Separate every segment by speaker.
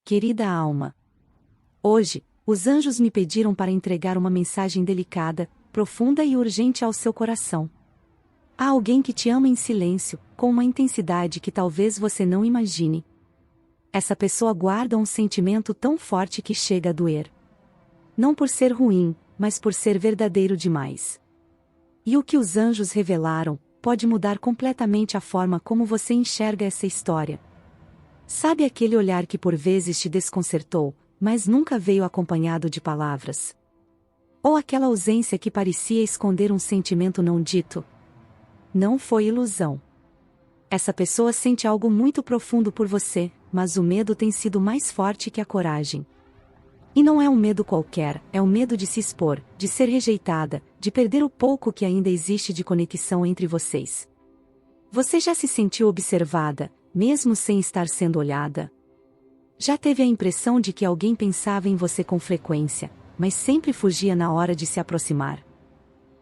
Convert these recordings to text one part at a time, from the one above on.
Speaker 1: Querida alma. Hoje, os anjos me pediram para entregar uma mensagem delicada, profunda e urgente ao seu coração. Há alguém que te ama em silêncio, com uma intensidade que talvez você não imagine. Essa pessoa guarda um sentimento tão forte que chega a doer. Não por ser ruim, mas por ser verdadeiro demais. E o que os anjos revelaram pode mudar completamente a forma como você enxerga essa história. Sabe aquele olhar que por vezes te desconcertou, mas nunca veio acompanhado de palavras? Ou aquela ausência que parecia esconder um sentimento não dito? Não foi ilusão. Essa pessoa sente algo muito profundo por você, mas o medo tem sido mais forte que a coragem. E não é um medo qualquer, é o medo de se expor, de ser rejeitada, de perder o pouco que ainda existe de conexão entre vocês. Você já se sentiu observada, mesmo sem estar sendo olhada? Já teve a impressão de que alguém pensava em você com frequência, mas sempre fugia na hora de se aproximar?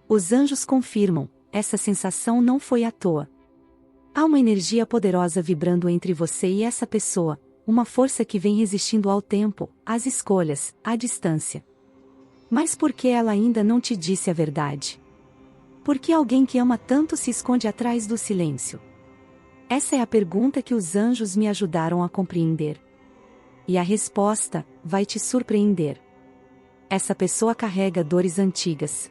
Speaker 1: Os anjos confirmam, essa sensação não foi à toa. Há uma energia poderosa vibrando entre você e essa pessoa, uma força que vem resistindo ao tempo, às escolhas, à distância. Mas por que ela ainda não te disse a verdade? Por que alguém que ama tanto se esconde atrás do silêncio? Essa é a pergunta que os anjos me ajudaram a compreender. E a resposta vai te surpreender. Essa pessoa carrega dores antigas.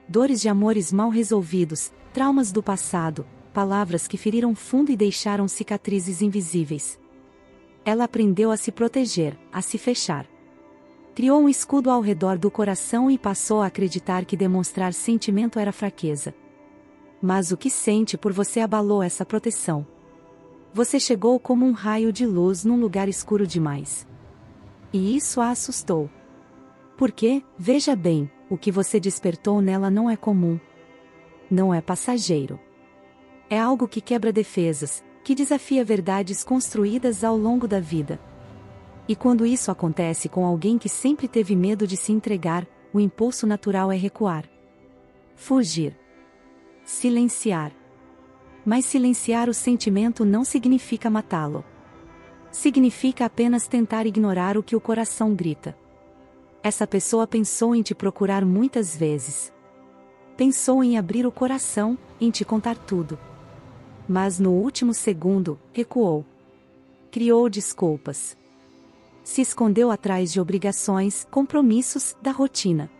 Speaker 1: Dores de amores mal resolvidos, traumas do passado, palavras que feriram fundo e deixaram cicatrizes invisíveis. Ela aprendeu a se proteger, a se fechar. Criou um escudo ao redor do coração e passou a acreditar que demonstrar sentimento era fraqueza. Mas o que sente por você abalou essa proteção. Você chegou como um raio de luz num lugar escuro demais. E isso a assustou. Porque, veja bem, o que você despertou nela não é comum. Não é passageiro. É algo que quebra defesas, que desafia verdades construídas ao longo da vida. E quando isso acontece com alguém que sempre teve medo de se entregar, o impulso natural é recuar. Fugir. Silenciar. Mas silenciar o sentimento não significa matá-lo. Significa apenas tentar ignorar o que o coração grita. Essa pessoa pensou em te procurar muitas vezes. Pensou em abrir o coração, em te contar tudo. Mas no último segundo, recuou. Criou desculpas. Se escondeu atrás de obrigações, compromissos, da rotina.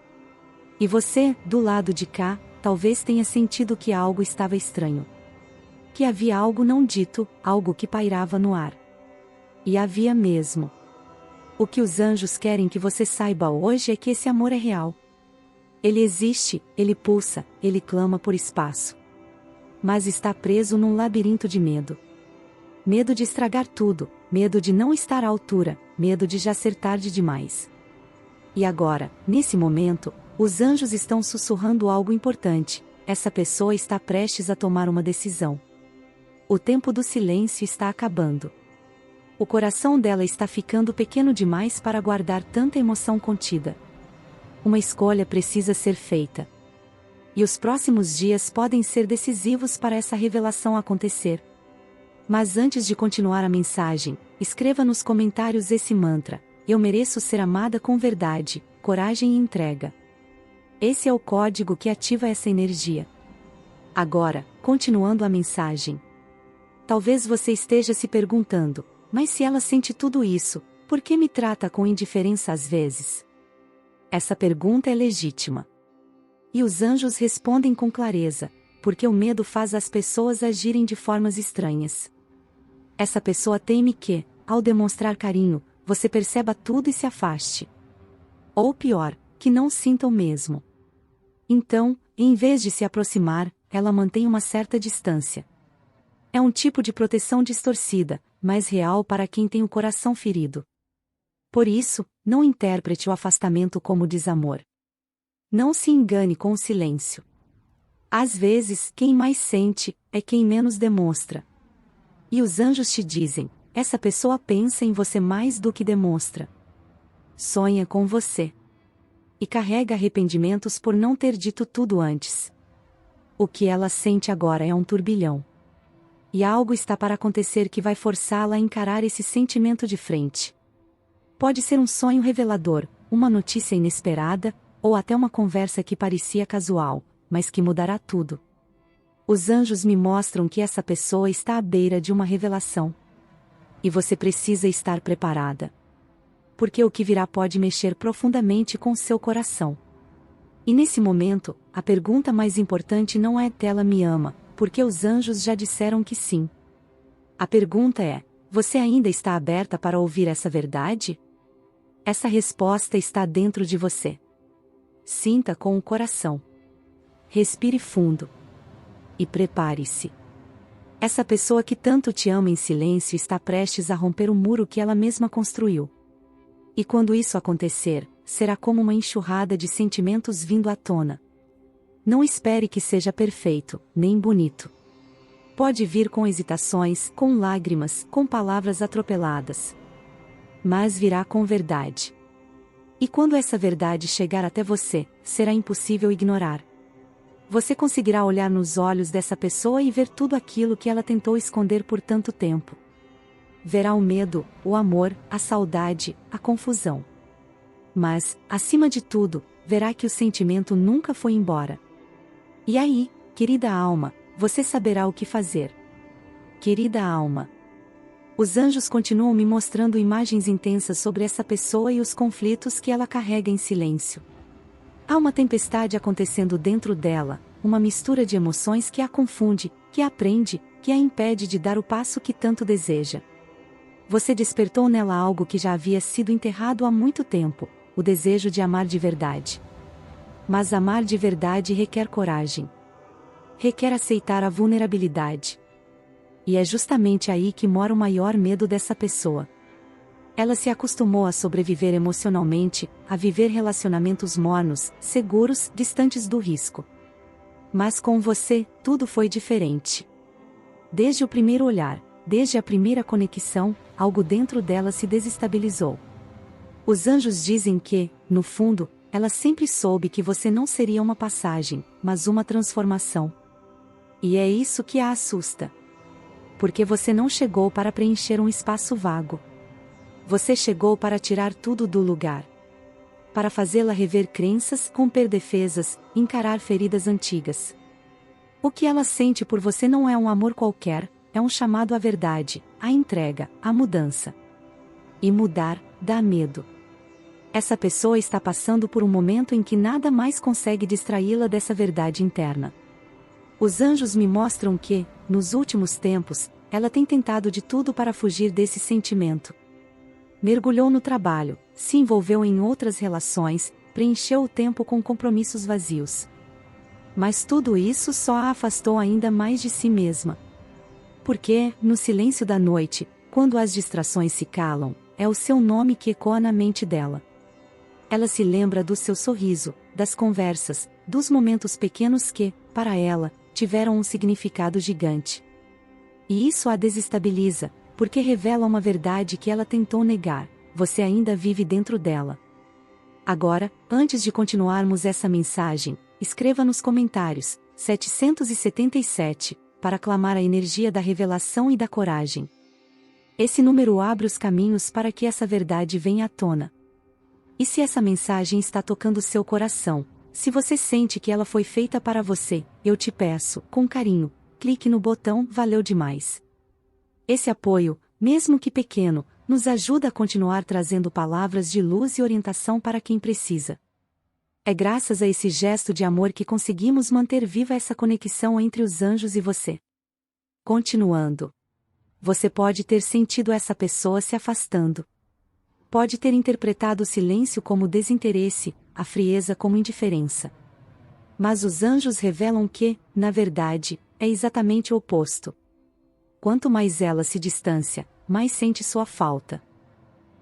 Speaker 1: E você, do lado de cá, talvez tenha sentido que algo estava estranho. Que havia algo não dito, algo que pairava no ar. E havia mesmo. O que os anjos querem que você saiba hoje é que esse amor é real. Ele existe, ele pulsa, ele clama por espaço. Mas está preso num labirinto de medo. Medo de estragar tudo, medo de não estar à altura, medo de já ser tarde demais. E agora, nesse momento, os anjos estão sussurrando algo importante, essa pessoa está prestes a tomar uma decisão. O tempo do silêncio está acabando. O coração dela está ficando pequeno demais para guardar tanta emoção contida. Uma escolha precisa ser feita. E os próximos dias podem ser decisivos para essa revelação acontecer. Mas antes de continuar a mensagem, escreva nos comentários esse mantra: eu mereço ser amada com verdade, coragem e entrega. Esse é o código que ativa essa energia. Agora, continuando a mensagem. Talvez você esteja se perguntando, mas se ela sente tudo isso, por que me trata com indiferença às vezes? Essa pergunta é legítima. E os anjos respondem com clareza, porque o medo faz as pessoas agirem de formas estranhas. Essa pessoa teme que, ao demonstrar carinho, você perceba tudo e se afaste. Ou pior, que não sinta o mesmo. Então, em vez de se aproximar, ela mantém uma certa distância. É um tipo de proteção distorcida, mas real para quem tem o coração ferido. Por isso, não interprete o afastamento como desamor. Não se engane com o silêncio. Às vezes, quem mais sente, é quem menos demonstra. E os anjos te dizem, essa pessoa pensa em você mais do que demonstra. Sonha com você. E carrega arrependimentos por não ter dito tudo antes. O que ela sente agora é um turbilhão. E algo está para acontecer que vai forçá-la a encarar esse sentimento de frente. Pode ser um sonho revelador, uma notícia inesperada, ou até uma conversa que parecia casual, mas que mudará tudo. Os anjos me mostram que essa pessoa está à beira de uma revelação. E você precisa estar preparada. Porque o que virá pode mexer profundamente com seu coração. E nesse momento, a pergunta mais importante não é: ela me ama, porque os anjos já disseram que sim. A pergunta é: você ainda está aberta para ouvir essa verdade? Essa resposta está dentro de você. Sinta com o coração. Respire fundo. E prepare-se. Essa pessoa que tanto te ama em silêncio está prestes a romper o muro que ela mesma construiu. E quando isso acontecer, será como uma enxurrada de sentimentos vindo à tona. Não espere que seja perfeito, nem bonito. Pode vir com hesitações, com lágrimas, com palavras atropeladas. Mas virá com verdade. E quando essa verdade chegar até você, será impossível ignorar. Você conseguirá olhar nos olhos dessa pessoa e ver tudo aquilo que ela tentou esconder por tanto tempo. Verá o medo, o amor, a saudade, a confusão. Mas, acima de tudo, verá que o sentimento nunca foi embora. E aí, querida alma, você saberá o que fazer. Querida alma. Os anjos continuam me mostrando imagens intensas sobre essa pessoa e os conflitos que ela carrega em silêncio. Há uma tempestade acontecendo dentro dela, uma mistura de emoções que a confunde, que a prende, que a impede de dar o passo que tanto deseja. Você despertou nela algo que já havia sido enterrado há muito tempo, o desejo de amar de verdade. Mas amar de verdade requer coragem. Requer aceitar a vulnerabilidade. E é justamente aí que mora o maior medo dessa pessoa. Ela se acostumou a sobreviver emocionalmente, a viver relacionamentos mornos, seguros, distantes do risco. Mas com você, tudo foi diferente. Desde o primeiro olhar, desde a primeira conexão, algo dentro dela se desestabilizou. Os anjos dizem que, no fundo, ela sempre soube que você não seria uma passagem, mas uma transformação. E é isso que a assusta. Porque você não chegou para preencher um espaço vago. Você chegou para tirar tudo do lugar. Para fazê-la rever crenças, romper defesas, encarar feridas antigas. O que ela sente por você não é um amor qualquer, é um chamado à verdade, à entrega, à mudança. E mudar, dá medo. Essa pessoa está passando por um momento em que nada mais consegue distraí-la dessa verdade interna. Os anjos me mostram que, nos últimos tempos, ela tem tentado de tudo para fugir desse sentimento. Mergulhou no trabalho, se envolveu em outras relações, preencheu o tempo com compromissos vazios. Mas tudo isso só a afastou ainda mais de si mesma. Porque, no silêncio da noite, quando as distrações se calam, é o seu nome que ecoa na mente dela. Ela se lembra do seu sorriso, das conversas, dos momentos pequenos que, para ela, tiveram um significado gigante. E isso a desestabiliza, porque revela uma verdade que ela tentou negar: você ainda vive dentro dela. Agora, antes de continuarmos essa mensagem, escreva nos comentários 777 para clamar a energia da revelação e da coragem. Esse número abre os caminhos para que essa verdade venha à tona. E se essa mensagem está tocando seu coração, se você sente que ela foi feita para você, eu te peço, com carinho, clique no botão "Valeu demais". Esse apoio, mesmo que pequeno, nos ajuda a continuar trazendo palavras de luz e orientação para quem precisa. É graças a esse gesto de amor que conseguimos manter viva essa conexão entre os anjos e você. Continuando. Você pode ter sentido essa pessoa se afastando. Pode ter interpretado o silêncio como desinteresse, a frieza como indiferença. Mas os anjos revelam que, na verdade, é exatamente o oposto. Quanto mais ela se distancia, mais sente sua falta.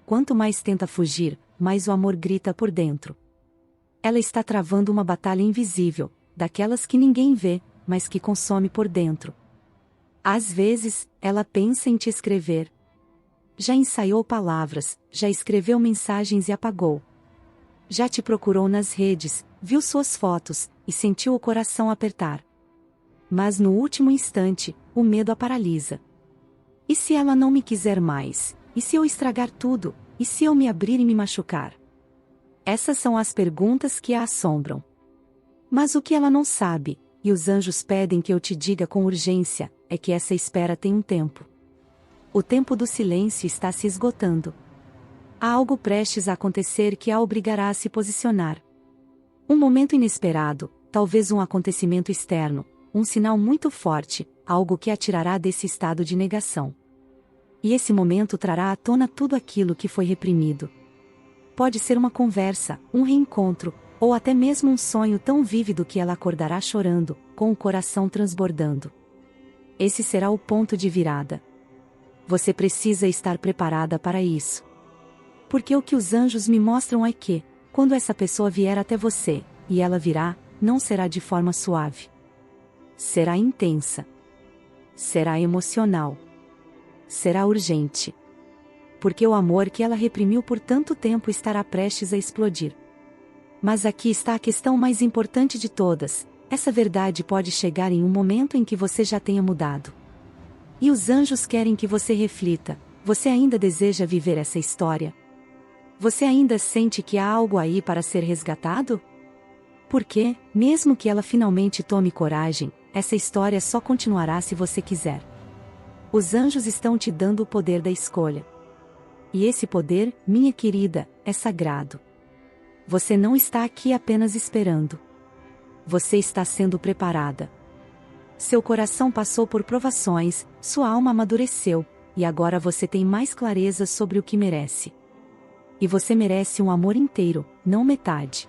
Speaker 1: Quanto mais tenta fugir, mais o amor grita por dentro. Ela está travando uma batalha invisível, daquelas que ninguém vê, mas que consome por dentro. Às vezes, ela pensa em te escrever. Já ensaiou palavras, já escreveu mensagens e apagou. Já te procurou nas redes, viu suas fotos, e sentiu o coração apertar. Mas no último instante, o medo a paralisa. E se ela não me quiser mais? E se eu estragar tudo? E se eu me abrir e me machucar? Essas são as perguntas que a assombram. Mas o que ela não sabe, e os anjos pedem que eu te diga com urgência, é que essa espera tem um tempo. O tempo do silêncio está se esgotando. Há algo prestes a acontecer que a obrigará a se posicionar. Um momento inesperado, talvez um acontecimento externo, um sinal muito forte, algo que a tirará desse estado de negação. E esse momento trará à tona tudo aquilo que foi reprimido. Pode ser uma conversa, um reencontro, ou até mesmo um sonho tão vívido que ela acordará chorando, com o coração transbordando. Esse será o ponto de virada. Você precisa estar preparada para isso. Porque o que os anjos me mostram é que, quando essa pessoa vier até você, e ela virá, não será de forma suave. Será intensa. Será emocional. Será urgente. Porque o amor que ela reprimiu por tanto tempo estará prestes a explodir. Mas aqui está a questão mais importante de todas: essa verdade pode chegar em um momento em que você já tenha mudado. E os anjos querem que você reflita: você ainda deseja viver essa história? Você ainda sente que há algo aí para ser resgatado? Porque, mesmo que ela finalmente tome coragem, essa história só continuará se você quiser. Os anjos estão te dando o poder da escolha. E esse poder, minha querida, é sagrado. Você não está aqui apenas esperando. Você está sendo preparada. Seu coração passou por provações, sua alma amadureceu, e agora você tem mais clareza sobre o que merece. E você merece um amor inteiro, não metade.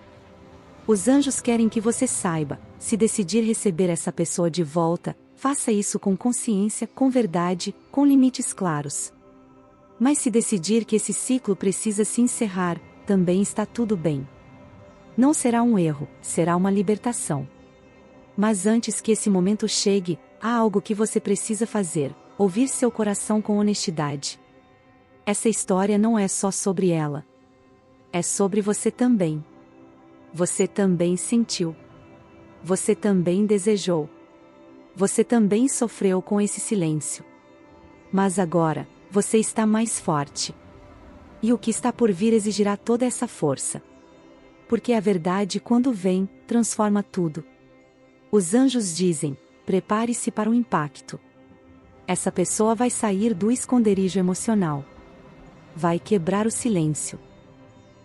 Speaker 1: Os anjos querem que você saiba: se decidir receber essa pessoa de volta, faça isso com consciência, com verdade, com limites claros. Mas se decidir que esse ciclo precisa se encerrar, também está tudo bem. Não será um erro, será uma libertação. Mas antes que esse momento chegue, há algo que você precisa fazer: ouvir seu coração com honestidade. Essa história não é só sobre ela. É sobre você também. Você também sentiu. Você também desejou. Você também sofreu com esse silêncio. Mas agora, você está mais forte. E o que está por vir exigirá toda essa força. Porque a verdade, quando vem, transforma tudo. Os anjos dizem: prepare-se para o impacto. Essa pessoa vai sair do esconderijo emocional. Vai quebrar o silêncio.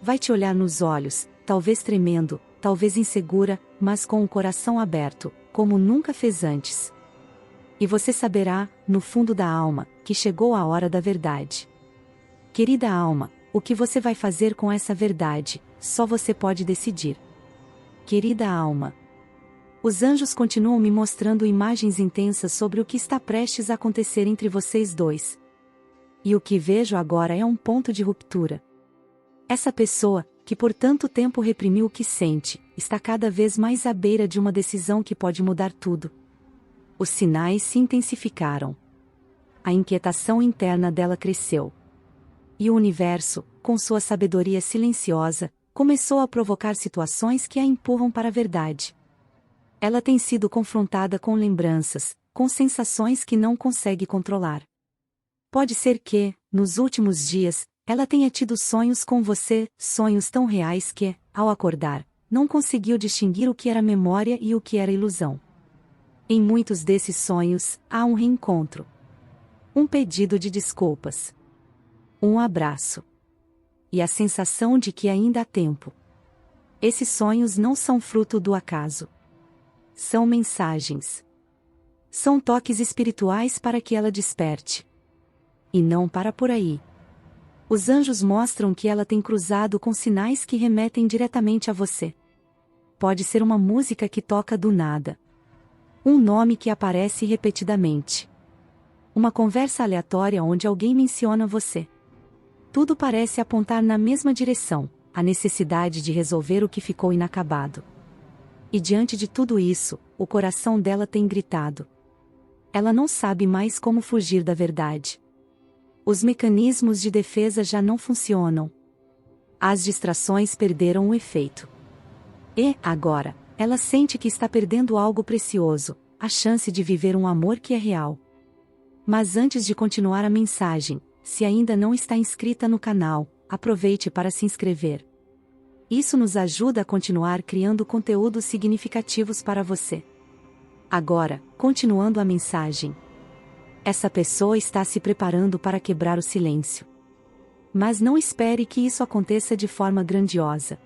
Speaker 1: Vai te olhar nos olhos, talvez tremendo, talvez insegura, mas com o coração aberto, como nunca fez antes. E você saberá, no fundo da alma, que chegou a hora da verdade. Querida alma, o que você vai fazer com essa verdade, só você pode decidir. Querida alma. Os anjos continuam me mostrando imagens intensas sobre o que está prestes a acontecer entre vocês dois. E o que vejo agora é um ponto de ruptura. Essa pessoa, que por tanto tempo reprimiu o que sente, está cada vez mais à beira de uma decisão que pode mudar tudo. Os sinais se intensificaram. A inquietação interna dela cresceu. E o universo, com sua sabedoria silenciosa, começou a provocar situações que a empurram para a verdade. Ela tem sido confrontada com lembranças, com sensações que não consegue controlar. Pode ser que, nos últimos dias, ela tenha tido sonhos com você, sonhos tão reais que, ao acordar, não conseguiu distinguir o que era memória e o que era ilusão. Em muitos desses sonhos, há um reencontro. Um pedido de desculpas. Um abraço. E a sensação de que ainda há tempo. Esses sonhos não são fruto do acaso. São mensagens. São toques espirituais para que ela desperte. E não para por aí. Os anjos mostram que ela tem cruzado com sinais que remetem diretamente a você. Pode ser uma música que toca do nada. Um nome que aparece repetidamente. Uma conversa aleatória onde alguém menciona você. Tudo parece apontar na mesma direção: a necessidade de resolver o que ficou inacabado. E diante de tudo isso, o coração dela tem gritado. Ela não sabe mais como fugir da verdade. Os mecanismos de defesa já não funcionam. As distrações perderam o efeito. E, agora, ela sente que está perdendo algo precioso, a chance de viver um amor que é real. Mas antes de continuar a mensagem, se ainda não está inscrita no canal, aproveite para se inscrever. Isso nos ajuda a continuar criando conteúdos significativos para você. Agora, continuando a mensagem. Essa pessoa está se preparando para quebrar o silêncio. Mas não espere que isso aconteça de forma grandiosa.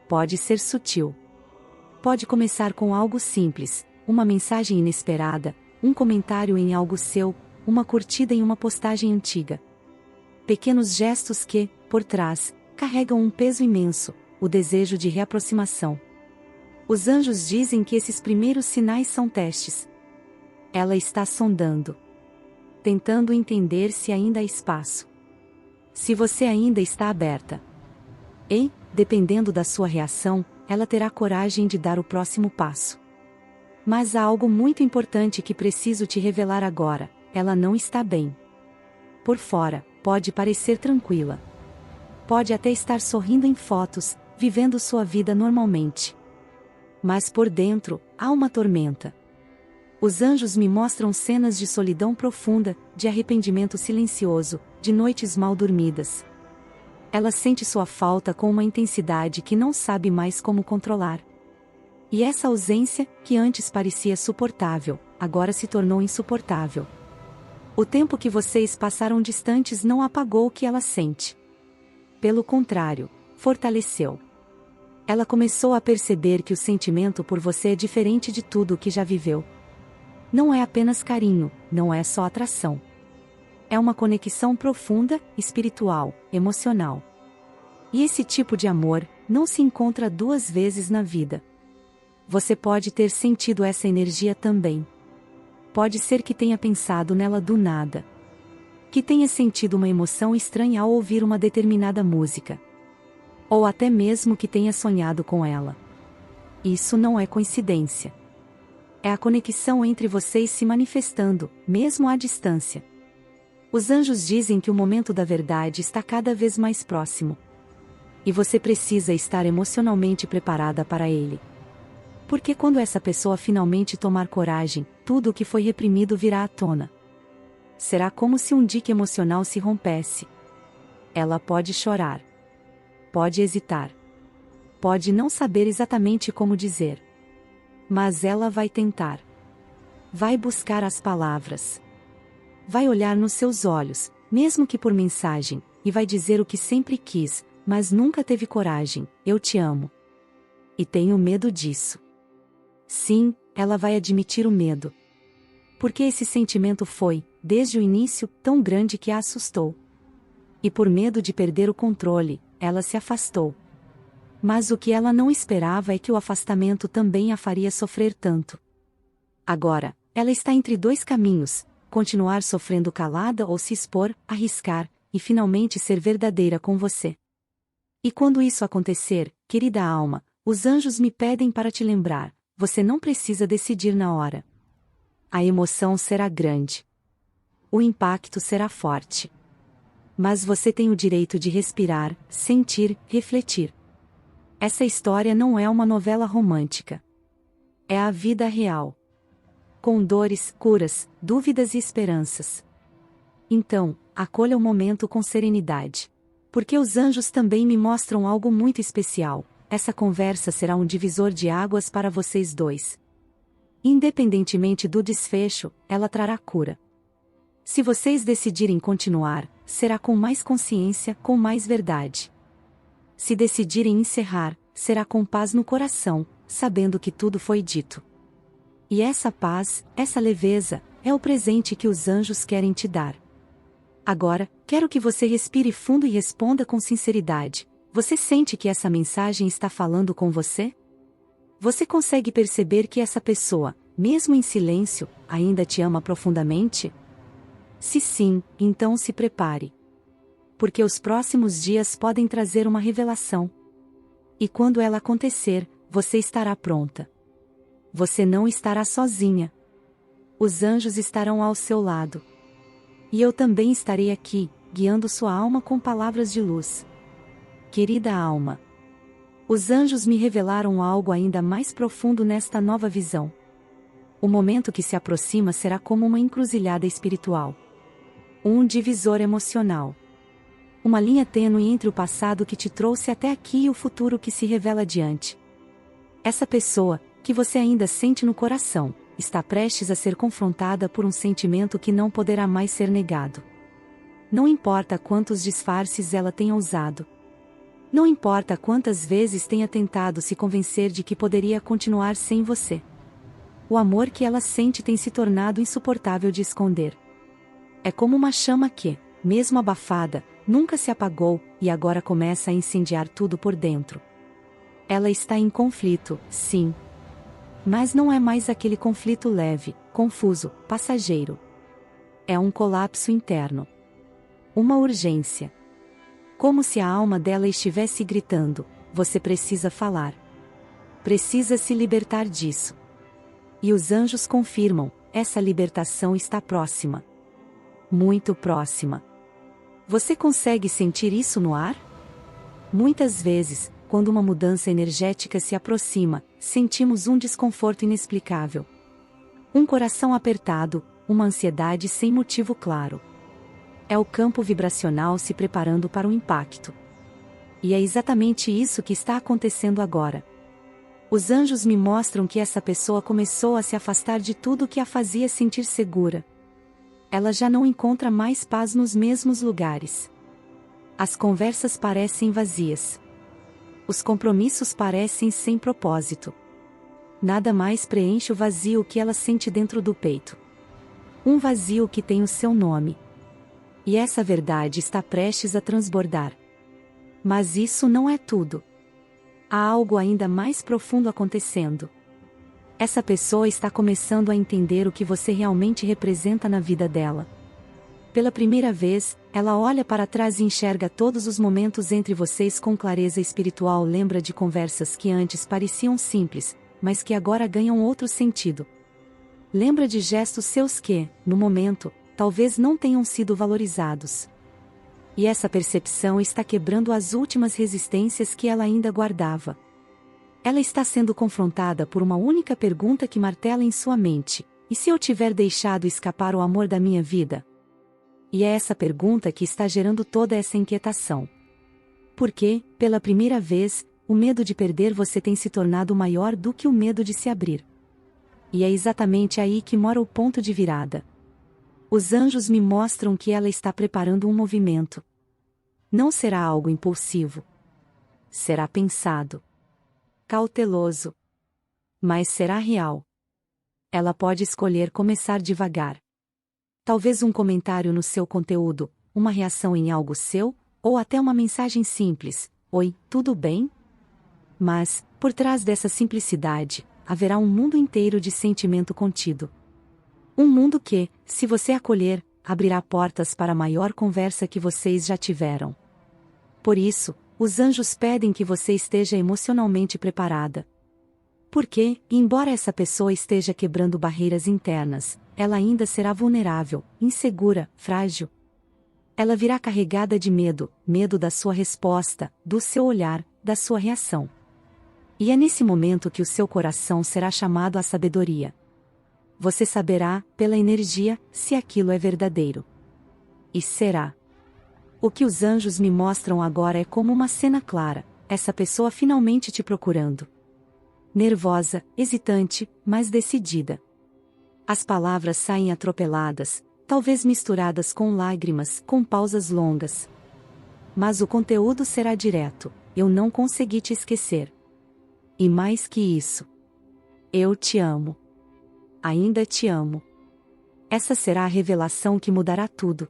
Speaker 1: Pode ser sutil. Pode começar com algo simples, uma mensagem inesperada, um comentário em algo seu, uma curtida em uma postagem antiga. Pequenos gestos que, por trás, carregam um peso imenso, o desejo de reaproximação. Os anjos dizem que esses primeiros sinais são testes. Ela está sondando. Tentando entender se ainda há espaço. Se você ainda está aberta. E, dependendo da sua reação, ela terá coragem de dar o próximo passo. Mas há algo muito importante que preciso te revelar agora: ela não está bem. Por fora, pode parecer tranquila. Pode até estar sorrindo em fotos, vivendo sua vida normalmente. Mas por dentro, há uma tormenta. Os anjos me mostram cenas de solidão profunda, de arrependimento silencioso, de noites mal dormidas. Ela sente sua falta com uma intensidade que não sabe mais como controlar. E essa ausência, que antes parecia suportável, agora se tornou insuportável. O tempo que vocês passaram distantes não apagou o que ela sente. Pelo contrário, fortaleceu. Ela começou a perceber que o sentimento por você é diferente de tudo o que já viveu. Não é apenas carinho, não é só atração. É uma conexão profunda, espiritual, emocional. E esse tipo de amor não se encontra duas vezes na vida. Você pode ter sentido essa energia também. Pode ser que tenha pensado nela do nada. Que tenha sentido uma emoção estranha ao ouvir uma determinada música. Ou até mesmo que tenha sonhado com ela. Isso não é coincidência. É a conexão entre vocês se manifestando, mesmo à distância. Os anjos dizem que o momento da verdade está cada vez mais próximo. E você precisa estar emocionalmente preparada para ele. Porque quando essa pessoa finalmente tomar coragem, tudo o que foi reprimido virá à tona. Será como se um dique emocional se rompesse. Ela pode chorar. Pode hesitar. Pode não saber exatamente como dizer. Mas ela vai tentar. Vai buscar as palavras. Vai olhar nos seus olhos, mesmo que por mensagem, e vai dizer o que sempre quis, mas nunca teve coragem: eu te amo. E tenho medo disso. Sim, ela vai admitir o medo. Porque esse sentimento foi, desde o início, tão grande que a assustou. E por medo de perder o controle, ela se afastou. Mas o que ela não esperava é que o afastamento também a faria sofrer tanto. Agora, ela está entre dois caminhos: continuar sofrendo calada ou se expor, arriscar, e finalmente ser verdadeira com você. E quando isso acontecer, querida alma, os anjos me pedem para te lembrar: você não precisa decidir na hora. A emoção será grande. O impacto será forte. Mas você tem o direito de respirar, sentir, refletir. Essa história não é uma novela romântica. É a vida real. Com dores, curas, dúvidas e esperanças. Então, acolha o momento com serenidade. Porque os anjos também me mostram algo muito especial: essa conversa será um divisor de águas para vocês dois. Independentemente do desfecho, ela trará cura. Se vocês decidirem continuar, será com mais consciência, com mais verdade. Se decidirem encerrar, será com paz no coração, sabendo que tudo foi dito. E essa paz, essa leveza, é o presente que os anjos querem te dar. Agora, quero que você respire fundo e responda com sinceridade: você sente que essa mensagem está falando com você? Você consegue perceber que essa pessoa, mesmo em silêncio, ainda te ama profundamente? Se sim, então se prepare. Porque os próximos dias podem trazer uma revelação. E quando ela acontecer, você estará pronta. Você não estará sozinha. Os anjos estarão ao seu lado. E eu também estarei aqui, guiando sua alma com palavras de luz. Querida alma, os anjos me revelaram algo ainda mais profundo nesta nova visão. O momento que se aproxima será como uma encruzilhada espiritual. Um divisor emocional. Uma linha tênue entre o passado que te trouxe até aqui e o futuro que se revela adiante. Essa pessoa, que você ainda sente no coração, está prestes a ser confrontada por um sentimento que não poderá mais ser negado. Não importa quantos disfarces ela tenha usado. Não importa quantas vezes tenha tentado se convencer de que poderia continuar sem você. O amor que ela sente tem se tornado insuportável de esconder. É como uma chama que, mesmo abafada, nunca se apagou e agora começa a incendiar tudo por dentro. Ela está em conflito, sim. Mas não é mais aquele conflito leve, confuso, passageiro. É um colapso interno. Uma urgência. Como se a alma dela estivesse gritando: você precisa falar. Precisa se libertar disso. E os anjos confirmam: essa libertação está próxima. Muito próxima. Você consegue sentir isso no ar? Muitas vezes, quando uma mudança energética se aproxima, sentimos um desconforto inexplicável. Um coração apertado, uma ansiedade sem motivo claro. É o campo vibracional se preparando para o impacto. E é exatamente isso que está acontecendo agora. Os anjos me mostram que essa pessoa começou a se afastar de tudo que a fazia sentir segura. Ela já não encontra mais paz nos mesmos lugares. As conversas parecem vazias. Os compromissos parecem sem propósito. Nada mais preenche o vazio que ela sente dentro do peito. Um vazio que tem o seu nome. E essa verdade está prestes a transbordar. Mas isso não é tudo. Há algo ainda mais profundo acontecendo. Essa pessoa está começando a entender o que você realmente representa na vida dela. Pela primeira vez, ela olha para trás e enxerga todos os momentos entre vocês com clareza espiritual. Lembra de conversas que antes pareciam simples, mas que agora ganham outro sentido. Lembra de gestos seus que, no momento, talvez não tenham sido valorizados. E essa percepção está quebrando as últimas resistências que ela ainda guardava. Ela está sendo confrontada por uma única pergunta que martela em sua mente: e se eu tiver deixado escapar o amor da minha vida? E é essa pergunta que está gerando toda essa inquietação. Porque, pela primeira vez, o medo de perder você tem se tornado maior do que o medo de se abrir. E é exatamente aí que mora o ponto de virada. Os anjos me mostram que ela está preparando um movimento. Não será algo impulsivo. Será pensado. Cauteloso. Mas será real. Ela pode escolher começar devagar. Talvez um comentário no seu conteúdo, uma reação em algo seu, ou até uma mensagem simples: oi, tudo bem? Mas, por trás dessa simplicidade, haverá um mundo inteiro de sentimento contido. Um mundo que, se você acolher, abrirá portas para a maior conversa que vocês já tiveram. Por isso, os anjos pedem que você esteja emocionalmente preparada. Porque, embora essa pessoa esteja quebrando barreiras internas, ela ainda será vulnerável, insegura, frágil. Ela virá carregada de medo, medo da sua resposta, do seu olhar, da sua reação. E é nesse momento que o seu coração será chamado à sabedoria. Você saberá, pela energia, se aquilo é verdadeiro. E será. O que os anjos me mostram agora é como uma cena clara: essa pessoa finalmente te procurando. Nervosa, hesitante, mas decidida. As palavras saem atropeladas, talvez misturadas com lágrimas, com pausas longas. Mas o conteúdo será direto: eu não consegui te esquecer. E mais que isso. Eu te amo. Ainda te amo. Essa será a revelação que mudará tudo.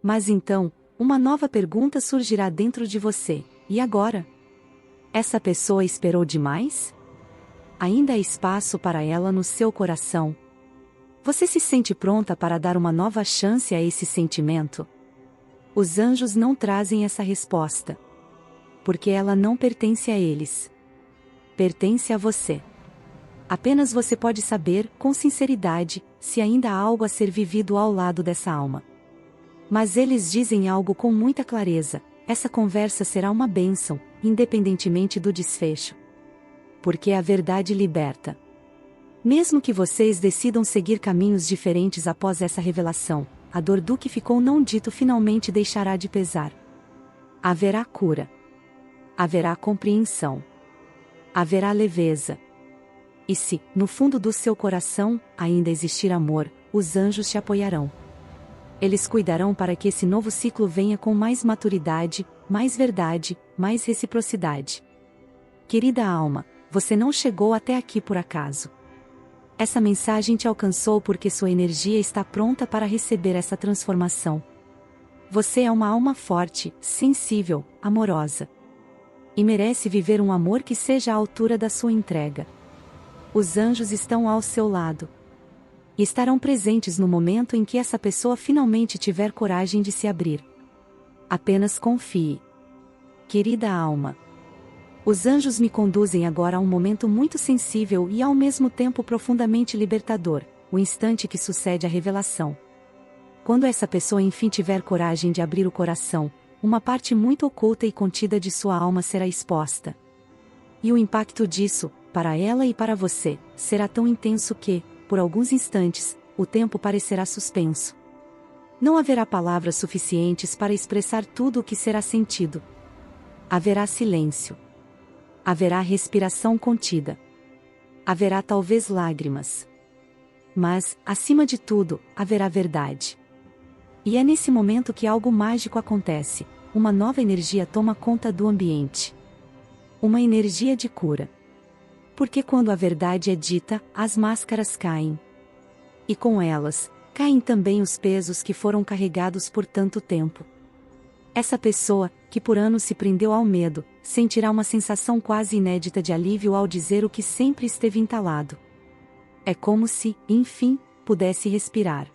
Speaker 1: Mas então, uma nova pergunta surgirá dentro de você: e agora? Essa pessoa esperou demais? Ainda há espaço para ela no seu coração? Você se sente pronta para dar uma nova chance a esse sentimento? Os anjos não trazem essa resposta. Porque ela não pertence a eles. Pertence a você. Apenas você pode saber, com sinceridade, se ainda há algo a ser vivido ao lado dessa alma. Mas eles dizem algo com muita clareza: essa conversa será uma bênção, independentemente do desfecho. Porque a verdade liberta. Mesmo que vocês decidam seguir caminhos diferentes após essa revelação, a dor do que ficou não dito finalmente deixará de pesar. Haverá cura. Haverá compreensão. Haverá leveza. E se, no fundo do seu coração, ainda existir amor, os anjos te apoiarão. Eles cuidarão para que esse novo ciclo venha com mais maturidade, mais verdade, mais reciprocidade. Querida alma, você não chegou até aqui por acaso. Essa mensagem te alcançou porque sua energia está pronta para receber essa transformação. Você é uma alma forte, sensível, amorosa. E merece viver um amor que seja à altura da sua entrega. Os anjos estão ao seu lado. E estarão presentes no momento em que essa pessoa finalmente tiver coragem de se abrir. Apenas confie. Querida alma. Os anjos me conduzem agora a um momento muito sensível e ao mesmo tempo profundamente libertador, o instante que sucede à revelação. Quando essa pessoa enfim tiver coragem de abrir o coração, uma parte muito oculta e contida de sua alma será exposta. E o impacto disso, para ela e para você, será tão intenso que, por alguns instantes, o tempo parecerá suspenso. Não haverá palavras suficientes para expressar tudo o que será sentido. Haverá silêncio. Haverá respiração contida. Haverá talvez lágrimas. Mas, acima de tudo, haverá verdade. E é nesse momento que algo mágico acontece, uma nova energia toma conta do ambiente. Uma energia de cura. Porque quando a verdade é dita, as máscaras caem. E com elas, caem também os pesos que foram carregados por tanto tempo. Essa pessoa, que por anos se prendeu ao medo, sentirá uma sensação quase inédita de alívio ao dizer o que sempre esteve entalado. É como se, enfim, pudesse respirar.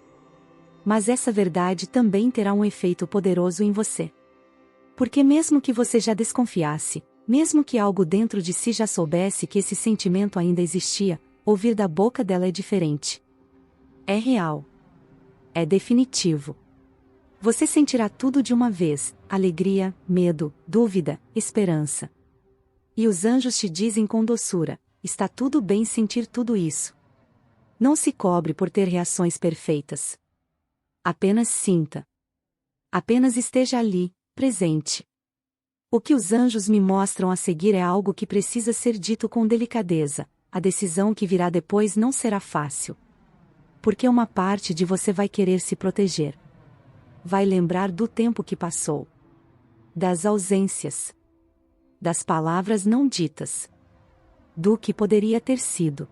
Speaker 1: Mas essa verdade também terá um efeito poderoso em você. Porque mesmo que você já desconfiasse, mesmo que algo dentro de si já soubesse que esse sentimento ainda existia, ouvir da boca dela é diferente. É real. É definitivo. Você sentirá tudo de uma vez: alegria, medo, dúvida, esperança. E os anjos te dizem com doçura: está tudo bem sentir tudo isso. Não se cobre por ter reações perfeitas. Apenas sinta. Apenas esteja ali, presente. O que os anjos me mostram a seguir é algo que precisa ser dito com delicadeza. A decisão que virá depois não será fácil. Porque uma parte de você vai querer se proteger. Vai lembrar do tempo que passou. Das ausências. Das palavras não ditas. Do que poderia ter sido.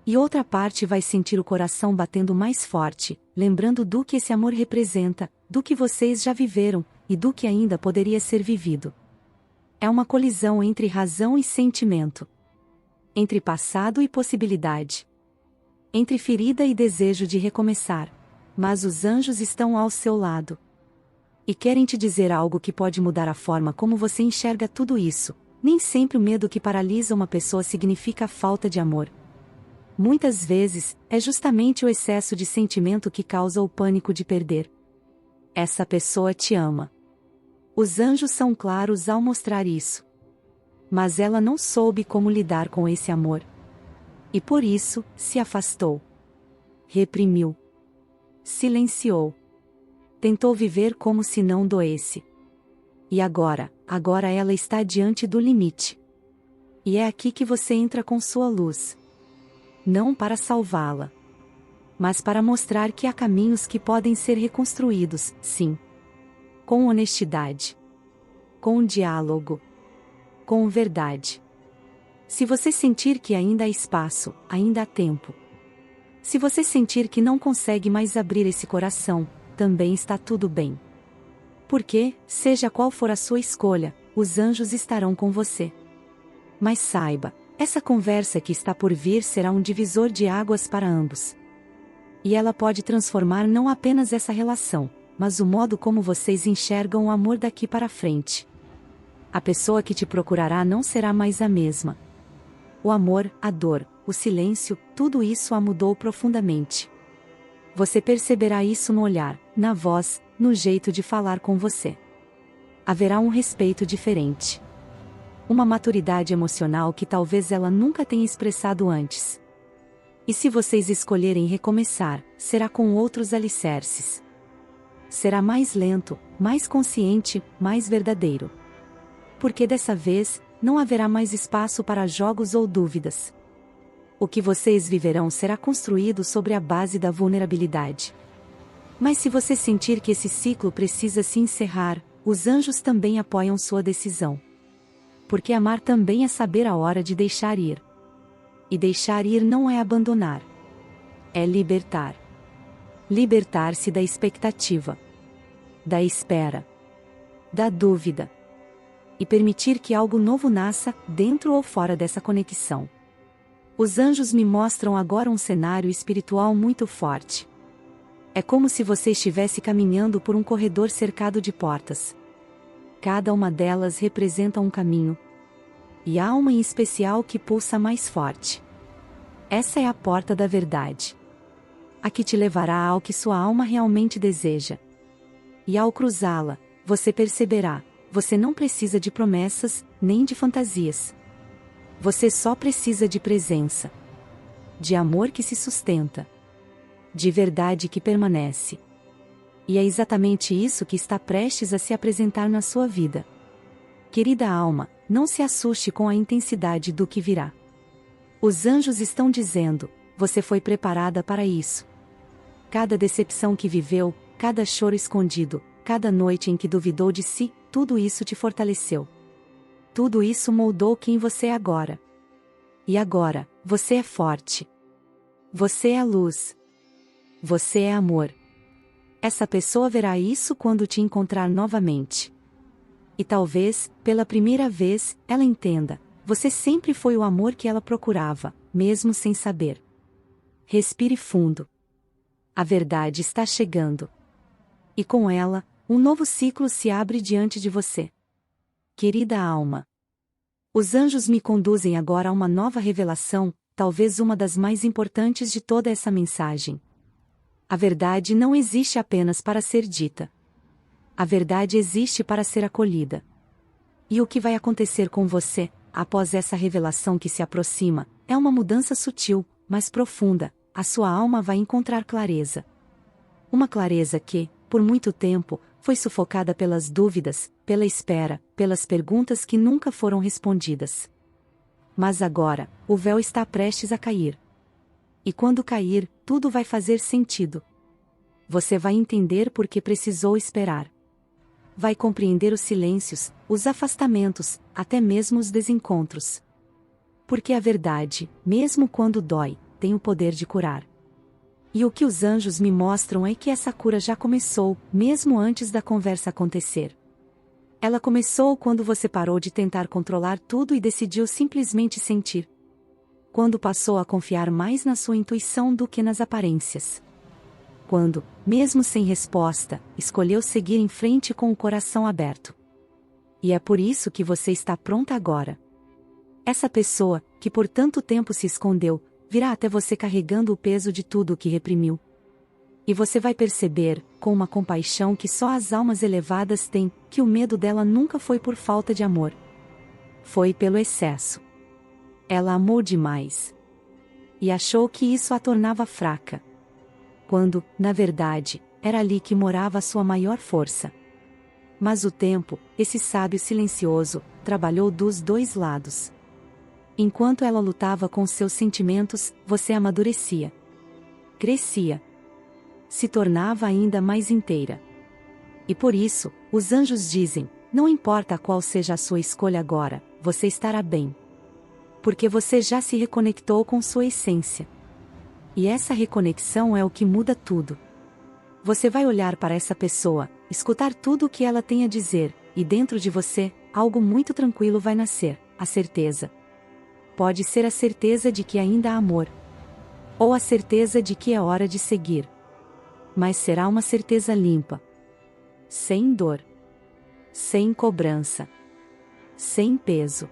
Speaker 1: E outra parte vai sentir o coração batendo mais forte, lembrando do que esse amor representa, do que vocês já viveram, e do que ainda poderia ser vivido. É uma colisão entre razão e sentimento. Entre passado e possibilidade. Entre ferida e desejo de recomeçar. Mas os anjos estão ao seu lado. E querem te dizer algo que pode mudar a forma como você enxerga tudo isso. Nem sempre o medo que paralisa uma pessoa significa a falta de amor. Muitas vezes, é justamente o excesso de sentimento que causa o pânico de perder. Essa pessoa te ama. Os anjos são claros ao mostrar isso. Mas ela não soube como lidar com esse amor. E por isso, se afastou. Reprimiu. Silenciou. Tentou viver como se não doesse. E agora ela está diante do limite. E é aqui que você entra com sua luz. Não para salvá-la. Mas para mostrar que há caminhos que podem ser reconstruídos, sim. Com honestidade. Com diálogo. Com verdade. Se você sentir que ainda há espaço, ainda há tempo. Se você sentir que não consegue mais abrir esse coração, também está tudo bem. Porque, seja qual for a sua escolha, os anjos estarão com você. Mas saiba, essa conversa que está por vir será um divisor de águas para ambos. E ela pode transformar não apenas essa relação, mas o modo como vocês enxergam o amor daqui para frente. A pessoa que te procurará não será mais a mesma. O amor, a dor, o silêncio, tudo isso a mudou profundamente. Você perceberá isso no olhar, na voz, no jeito de falar com você. Haverá um respeito diferente. Uma maturidade emocional que talvez ela nunca tenha expressado antes. E se vocês escolherem recomeçar, será com outros alicerces. será mais lento, mais consciente, mais verdadeiro. Porque dessa vez, não haverá mais espaço para jogos ou dúvidas. O que vocês viverão será construído sobre a base da vulnerabilidade. Mas se você sentir que esse ciclo precisa se encerrar, os anjos também apoiam sua decisão. Porque amar também é saber a hora de deixar ir. E deixar ir não é abandonar. É libertar. Libertar-se da expectativa. Da espera. Da dúvida. E permitir que algo novo nasça, dentro ou fora dessa conexão. Os anjos me mostram agora um cenário espiritual muito forte. É como se você estivesse caminhando por um corredor cercado de portas. Cada uma delas representa um caminho. E há uma em especial que pulsa mais forte. Essa é a porta da verdade. A que te levará ao que sua alma realmente deseja. E ao cruzá-la, você perceberá, você não precisa de promessas, nem de fantasias. Você só precisa de presença. De amor que se sustenta. De verdade que permanece. E é exatamente isso que está prestes a se apresentar na sua vida. Querida alma, não se assuste com a intensidade do que virá. Os anjos estão dizendo, você foi preparada para isso. Cada decepção que viveu, cada choro escondido, cada noite em que duvidou de si, tudo isso te fortaleceu. Tudo isso moldou quem você é agora. E agora, você é forte. Você é luz. Você é amor. Essa pessoa verá isso quando te encontrar novamente. E talvez, pela primeira vez, ela entenda, você sempre foi o amor que ela procurava, mesmo sem saber. Respire fundo. A verdade está chegando. E com ela, um novo ciclo se abre diante de você. Querida alma. Os anjos me conduzem agora a uma nova revelação, talvez uma das mais importantes de toda essa mensagem. A verdade não existe apenas para ser dita. A verdade existe para ser acolhida. E o que vai acontecer com você, após essa revelação que se aproxima, é uma mudança sutil, mas profunda. A sua alma vai encontrar clareza. Uma clareza que, por muito tempo, foi sufocada pelas dúvidas, pela espera, pelas perguntas que nunca foram respondidas. Mas agora, o véu está prestes a cair. E quando cair, tudo vai fazer sentido. Você vai entender por que precisou esperar. Vai compreender os silêncios, os afastamentos, até mesmo os desencontros. Porque a verdade, mesmo quando dói, tem o poder de curar. E o que os anjos me mostram é que essa cura já começou, mesmo antes da conversa acontecer. Ela começou quando você parou de tentar controlar tudo e decidiu simplesmente sentir. Quando passou a confiar mais na sua intuição do que nas aparências. Quando, mesmo sem resposta, escolheu seguir em frente com o coração aberto. E é por isso que você está pronta agora. Essa pessoa, que por tanto tempo se escondeu, virá até você carregando o peso de tudo o que reprimiu. E você vai perceber, com uma compaixão que só as almas elevadas têm, que o medo dela nunca foi por falta de amor. Foi pelo excesso. Ela amou demais. E achou que isso a tornava fraca. Quando, na verdade, era ali que morava a sua maior força. Mas o tempo, esse sábio silencioso, trabalhou dos dois lados. Enquanto ela lutava com seus sentimentos, você amadurecia. Crescia. Se tornava ainda mais inteira. E por isso, os anjos dizem, não importa qual seja a sua escolha agora, você estará bem. Porque você já se reconectou com sua essência. E essa reconexão é o que muda tudo. Você vai olhar para essa pessoa, escutar tudo o que ela tem a dizer, e dentro de você, algo muito tranquilo vai nascer, a certeza. Pode ser a certeza de que ainda há amor. Ou a certeza de que é hora de seguir. Mas será uma certeza limpa. Sem dor. Sem cobrança. Sem peso.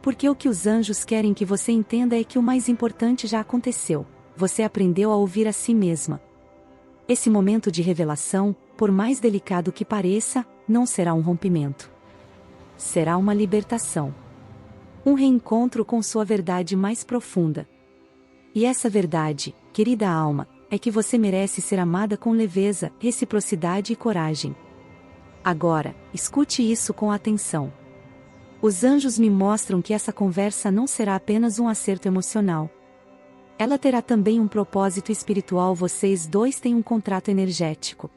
Speaker 1: Porque o que os anjos querem que você entenda é que o mais importante já aconteceu. Você aprendeu a ouvir a si mesma. Esse momento de revelação, por mais delicado que pareça, não será um rompimento. Será uma libertação. Um reencontro com sua verdade mais profunda. E essa verdade, querida alma, é que você merece ser amada com leveza, reciprocidade e coragem. Agora, escute isso com atenção. Os anjos me mostram que essa conversa não será apenas um acerto emocional. Ela terá também um propósito espiritual. Vocês dois têm um contrato energético.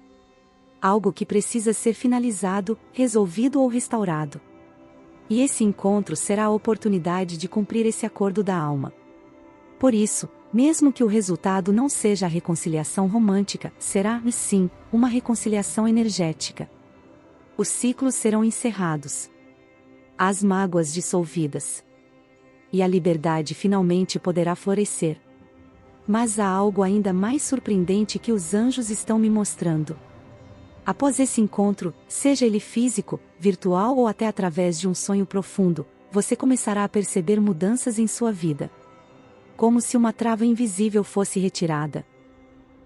Speaker 1: Algo que precisa ser finalizado, resolvido ou restaurado. E esse encontro será a oportunidade de cumprir esse acordo da alma. Por isso, mesmo que o resultado não seja a reconciliação romântica, será, sim, uma reconciliação energética. Os ciclos serão encerrados. As mágoas dissolvidas. E a liberdade finalmente poderá florescer. Mas há algo ainda mais surpreendente que os anjos estão me mostrando. Após esse encontro, seja ele físico, virtual ou até através de um sonho profundo, você começará a perceber mudanças em sua vida. Como se uma trava invisível fosse retirada.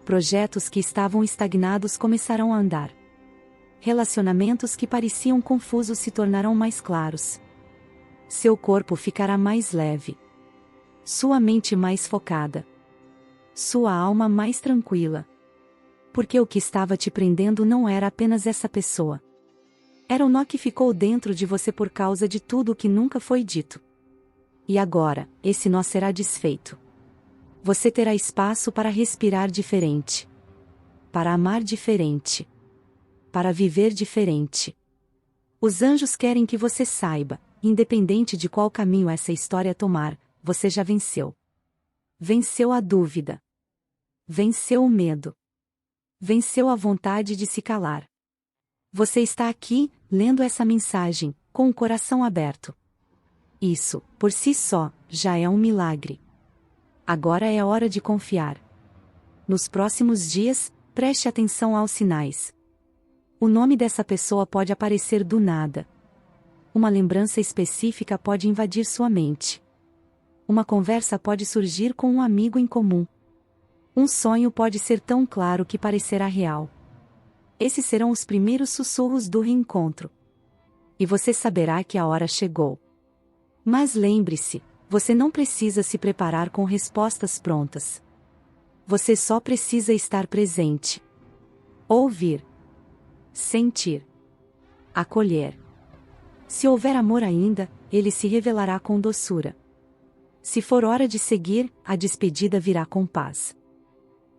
Speaker 1: Projetos que estavam estagnados começarão a andar. Relacionamentos que pareciam confusos se tornarão mais claros. Seu corpo ficará mais leve. Sua mente mais focada. Sua alma mais tranquila. Porque o que estava te prendendo não era apenas essa pessoa. Era o nó que ficou dentro de você por causa de tudo o que nunca foi dito. E agora, esse nó será desfeito. Você terá espaço para respirar diferente. Para amar diferente. Para viver diferente. Os anjos querem que você saiba, independente de qual caminho essa história tomar, você já venceu. Venceu a dúvida. Venceu o medo. Venceu a vontade de se calar. Você está aqui, lendo essa mensagem, com o coração aberto. Isso, por si só, já é um milagre. Agora é hora de confiar. Nos próximos dias, preste atenção aos sinais. O nome dessa pessoa pode aparecer do nada. Uma lembrança específica pode invadir sua mente. Uma conversa pode surgir com um amigo em comum. Um sonho pode ser tão claro que parecerá real. Esses serão os primeiros sussurros do reencontro. E você saberá que a hora chegou. Mas lembre-se, você não precisa se preparar com respostas prontas. Você só precisa estar presente. Ouvir. Sentir. Acolher. Se houver amor ainda, ele se revelará com doçura. Se for hora de seguir, a despedida virá com paz.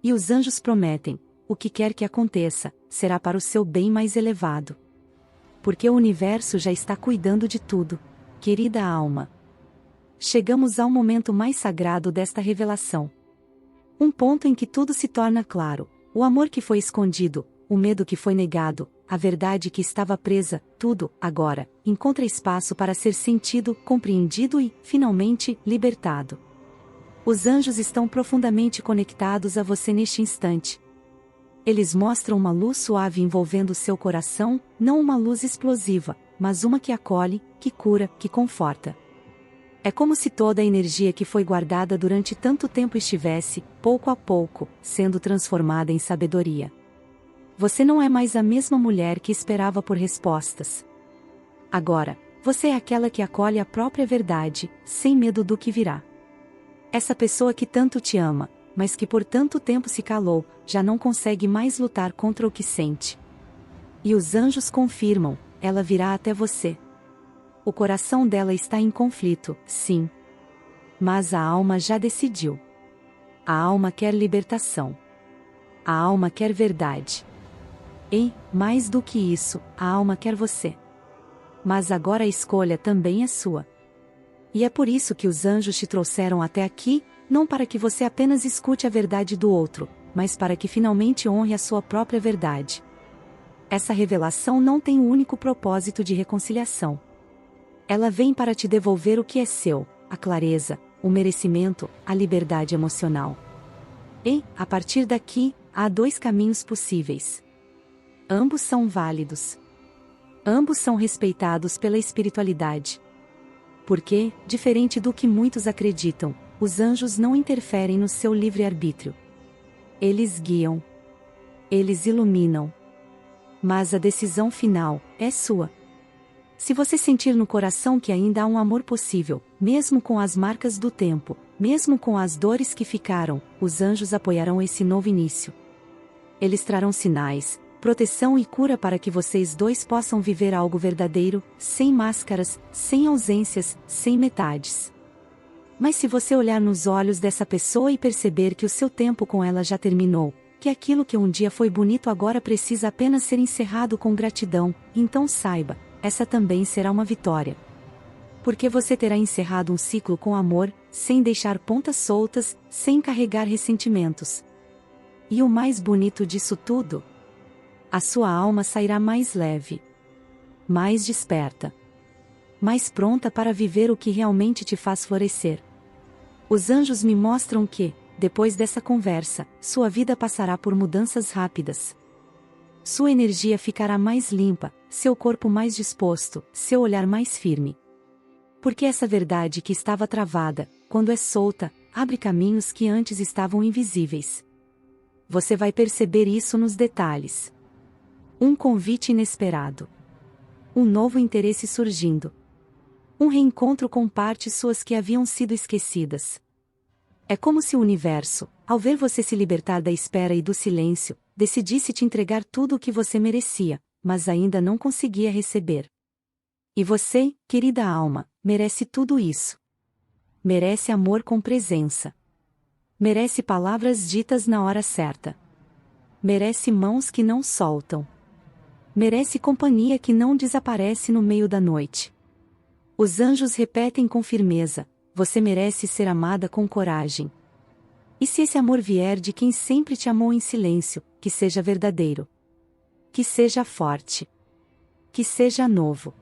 Speaker 1: E os anjos prometem, o que quer que aconteça, será para o seu bem mais elevado. Porque o universo já está cuidando de tudo, querida alma. Chegamos ao momento mais sagrado desta revelação. Um ponto em que tudo se torna claro, o amor que foi escondido, o medo que foi negado, a verdade que estava presa, tudo, agora, encontra espaço para ser sentido, compreendido e, finalmente, libertado. Os anjos estão profundamente conectados a você neste instante. Eles mostram uma luz suave envolvendo seu coração, não uma luz explosiva, mas uma que acolhe, que cura, que conforta. É como se toda a energia que foi guardada durante tanto tempo estivesse, pouco a pouco, sendo transformada em sabedoria. Você não é mais a mesma mulher que esperava por respostas. Agora, você é aquela que acolhe a própria verdade, sem medo do que virá. Essa pessoa que tanto te ama, mas que por tanto tempo se calou, já não consegue mais lutar contra o que sente. E os anjos confirmam, ela virá até você. O coração dela está em conflito, sim. Mas a alma já decidiu. A alma quer libertação. A alma quer verdade. E, mais do que isso, a alma quer você. Mas agora a escolha também é sua. E é por isso que os anjos te trouxeram até aqui, não para que você apenas escute a verdade do outro, mas para que finalmente honre a sua própria verdade. Essa revelação não tem o único propósito de reconciliação. Ela vem para te devolver o que é seu, a clareza, o merecimento, a liberdade emocional. E, a partir daqui, há dois caminhos possíveis. Ambos são válidos. Ambos são respeitados pela espiritualidade. Porque, diferente do que muitos acreditam, os anjos não interferem no seu livre-arbítrio. Eles guiam. Eles iluminam. Mas a decisão final é sua. Se você sentir no coração que ainda há um amor possível, mesmo com as marcas do tempo, mesmo com as dores que ficaram, os anjos apoiarão esse novo início. Eles trarão sinais, proteção e cura para que vocês dois possam viver algo verdadeiro, sem máscaras, sem ausências, sem metades. Mas se você olhar nos olhos dessa pessoa e perceber que o seu tempo com ela já terminou, que aquilo que um dia foi bonito agora precisa apenas ser encerrado com gratidão, então saiba, essa também será uma vitória. Porque você terá encerrado um ciclo com amor, sem deixar pontas soltas, sem carregar ressentimentos. E o mais bonito disso tudo? A sua alma sairá mais leve, mais desperta, mais pronta para viver o que realmente te faz florescer. Os anjos me mostram que, depois dessa conversa, sua vida passará por mudanças rápidas. Sua energia ficará mais limpa, seu corpo mais disposto, seu olhar mais firme. Porque essa verdade que estava travada, quando é solta, abre caminhos que antes estavam invisíveis. Você vai perceber isso nos detalhes. Um convite inesperado. Um novo interesse surgindo. Um reencontro com partes suas que haviam sido esquecidas. É como se o universo, ao ver você se libertar da espera e do silêncio, decidisse te entregar tudo o que você merecia, mas ainda não conseguia receber. E você, querida alma, merece tudo isso. Merece amor com presença. Merece palavras ditas na hora certa. Merece mãos que não soltam. Merece companhia que não desaparece no meio da noite. Os anjos repetem com firmeza: você merece ser amada com coragem. E se esse amor vier de quem sempre te amou em silêncio, que seja verdadeiro. Que seja forte. Que seja novo.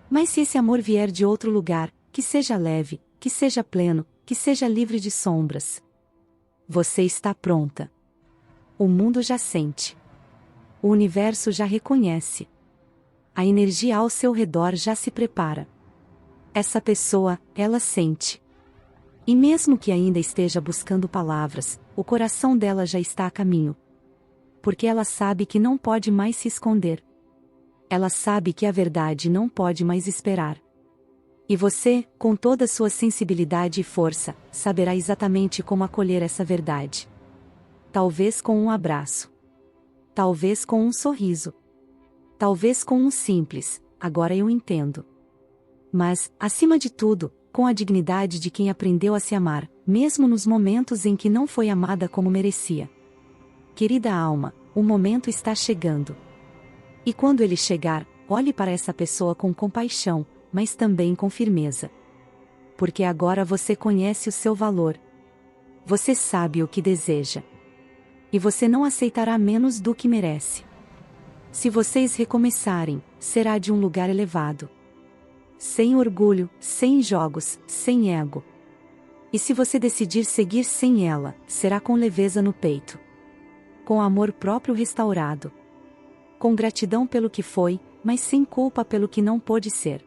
Speaker 1: Mas se esse amor vier de outro lugar, que seja leve, que seja pleno, que seja livre de sombras. Você está pronta. O mundo já sente. O universo já reconhece. A energia ao seu redor já se prepara. Essa pessoa, ela sente. E mesmo que ainda esteja buscando palavras, o coração dela já está a caminho. Porque ela sabe que não pode mais se esconder. Ela sabe que a verdade não pode mais esperar. E você, com toda a sua sensibilidade e força, saberá exatamente como acolher essa verdade. Talvez com um abraço. Talvez com um sorriso. Talvez com um simples, agora eu entendo. Mas, acima de tudo, com a dignidade de quem aprendeu a se amar, mesmo nos momentos em que não foi amada como merecia. Querida alma, o momento está chegando. E quando ele chegar, olhe para essa pessoa com compaixão, mas também com firmeza. Porque agora você conhece o seu valor. Você sabe o que deseja. E você não aceitará menos do que merece. Se vocês recomeçarem, será de um lugar elevado. Sem orgulho, sem jogos, sem ego. E se você decidir seguir sem ela, será com leveza no peito. Com amor próprio restaurado. Com gratidão pelo que foi, mas sem culpa pelo que não pôde ser.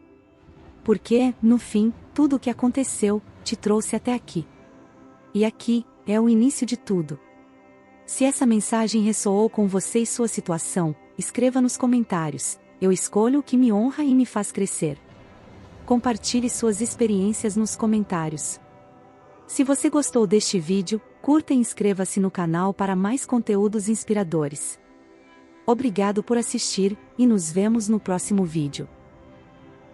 Speaker 1: Porque, no fim, tudo o que aconteceu, te trouxe até aqui. E aqui, é o início de tudo. Se essa mensagem ressoou com você e sua situação, escreva nos comentários: eu escolho o que me honra e me faz crescer. Compartilhe suas experiências nos comentários. Se você gostou deste vídeo, curta e inscreva-se no canal para mais conteúdos inspiradores. Obrigado por assistir, e nos vemos no próximo vídeo.